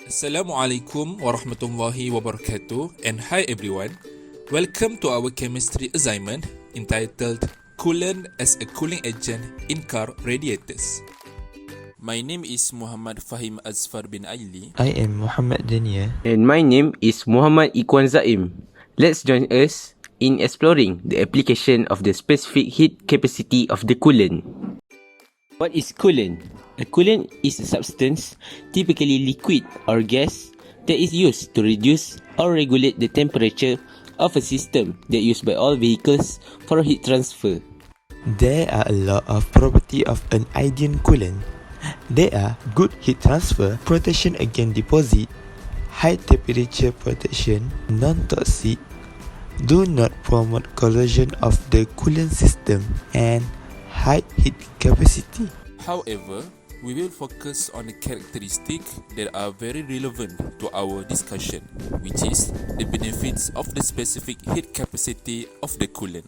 Assalamualaikum warahmatullahi wabarakatuh, and hi everyone. Welcome to our chemistry assignment entitled Coolant as a cooling agent in car radiators. My name is Muhammad Fahim Azfar bin Aili. I am Muhammad DANEALL. And my name is Muhammad IKHWAN. Let's join us in exploring the application of the specific heat capacity of the coolant. What is coolant? A coolant is a substance, typically liquid or gas, that is used to reduce or regulate the temperature of a system that used by all vehicles for heat transfer. There are a lot of properties of an ideal coolant. They are good heat transfer, protection against deposit, high temperature protection, non-toxic, do not promote corrosion of the coolant system, and high heat capacity. However, we will focus on the characteristics that are very relevant to our discussion, which is the benefits of the specific heat capacity of the coolant.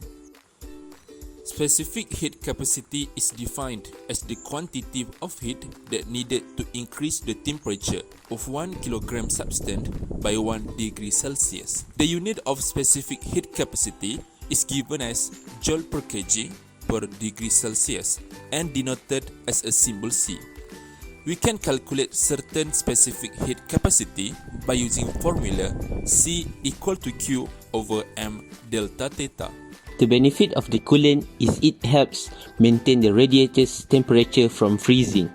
Specific heat capacity is defined as the quantity of heat that needed to increase the temperature of 1 kilogram substance by 1 degree Celsius. The unit of specific heat capacity is given as joule per kg per degree Celsius and denoted as a symbol C. We can calculate certain specific heat capacity by using formula C equal to Q over M delta theta. The benefit of the coolant is it helps maintain the radiator's temperature from freezing.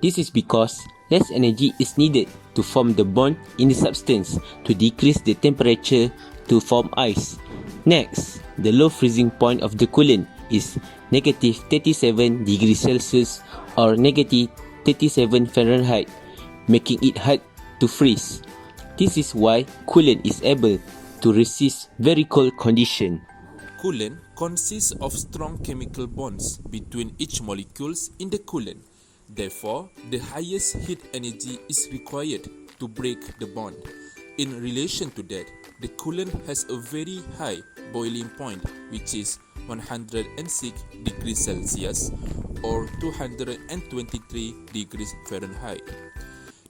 This is because less energy is needed to form the bond in the substance to decrease the temperature to form ice. Next, the low freezing point of the coolant is negative 37 degrees Celsius or negative 37 Fahrenheit, making it hard to freeze. This is why coolant is able to resist very cold conditions. Coolant consists of strong chemical bonds between each molecules in the coolant. Therefore, the highest heat energy is required to break the bond. In relation to that, the coolant has a very high boiling point, which is 106 degrees Celsius or 223 degrees Fahrenheit.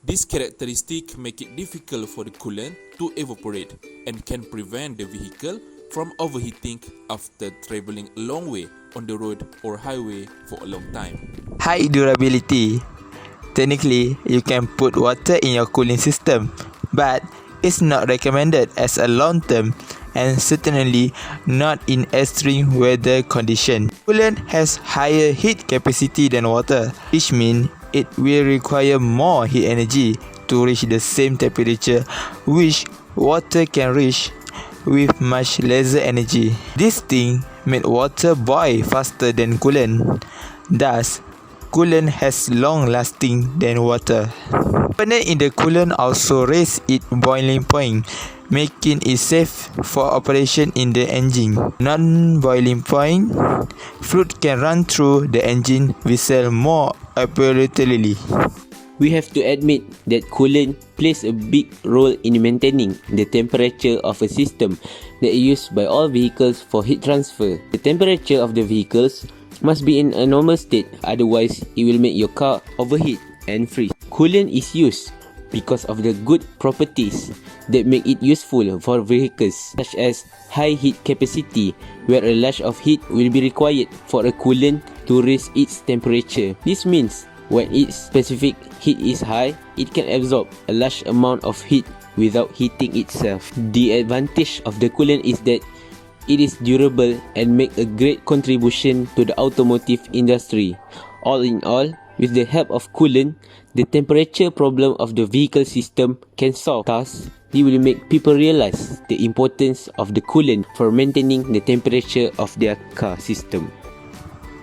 This characteristic make it difficult for the coolant to evaporate and can prevent the vehicle from overheating after traveling a long way on the road or highway for a long time. High durability. Technically, you can put water in your cooling system, but it's not recommended as a long-term and certainly not in extreme weather condition. Coolant has higher heat capacity than water, which means it will require more heat energy to reach the same temperature which water can reach with much lesser energy. This thing made water boil faster than coolant. Thus, coolant has long lasting than water. Component in the coolant also raise its boiling point, making it safe for operation in the engine. Non-boiling point, fluid can run through the engine vessel more appropriately. We have to admit that coolant plays a big role in maintaining the temperature of a system that is used by all vehicles for heat transfer. The temperature of the vehicles must be in a normal state, otherwise it will make your car overheat and freeze. Coolant is used because of the good properties that make it useful for vehicles, such as high heat capacity, where a lot of heat will be required for a coolant to raise its temperature. This means when its specific heat is high, it can absorb a large amount of heat without heating itself. The advantage of the coolant is that it is durable and make a great contribution to the automotive industry. All in all, with the help of coolant, the temperature problem of the vehicle system can solve. Thus, it will make people realize the importance of the coolant for maintaining the temperature of their car system.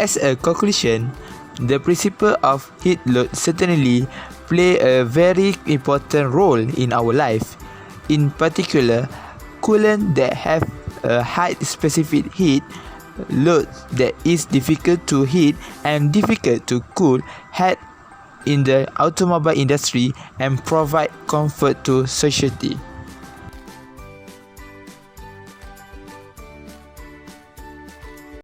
As a conclusion, the principle of heat load certainly play a very important role in our life. In particular, coolant that have a high specific heat load that is difficult to heat and difficult to cool had in the automobile industry and provide comfort to society.